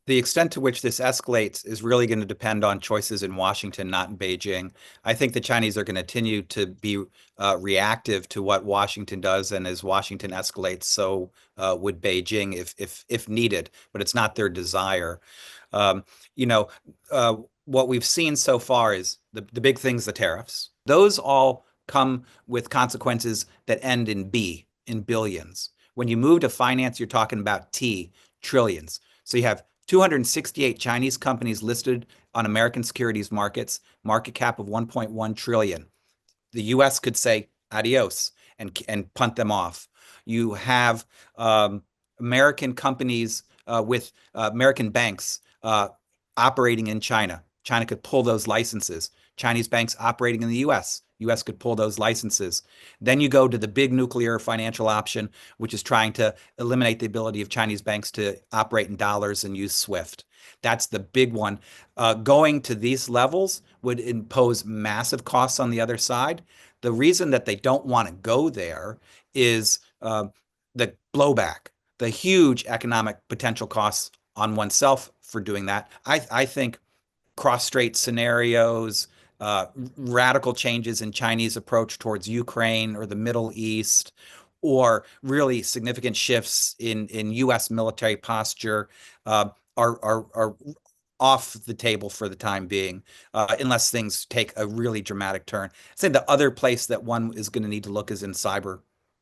The extent to which this escalates is really going to depend on choices in Washington, not in Beijing. I think the Chinese are going to continue to be reactive to what Washington does, and as Washington escalates, so would Beijing if needed. But it's not their desire. Um, you know, what we've seen so far is the big things, the tariffs. Those all come with consequences that end in B, in billions. When you move to finance, you're talking about T, trillions. So you have 268 Chinese companies listed on American securities markets, market cap of 1.1 trillion. The U.S. could say adios and punt them off. You have American companies with American banks operating in China. China could pull those licenses. Chinese banks operating in the U.S. U.S. could pull those licenses. Then you go to the big nuclear financial option, which is trying to eliminate the ability of Chinese banks to operate in dollars and use SWIFT. That's the big one. Going to these levels would impose massive costs on the other side. The reason that they don't want to go there is the blowback, the huge economic potential costs on oneself for doing that. I think cross-strait scenarios, radical changes in Chinese approach towards Ukraine or the Middle East, or really significant shifts in U.S. military posture are off the table for the time being, unless things take a really dramatic turn. I'd say the other place that one is going to need to look is in cyber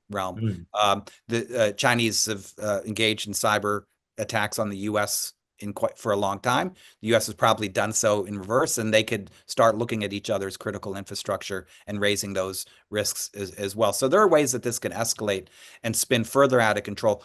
realm. Mm. The Chinese have engaged in cyber attacks on the U.S. in quite for a long time. The U.S. has probably done so in reverse, and they could start looking at each other's critical infrastructure and raising those risks as well. So there are ways that this can escalate and spin further out of control.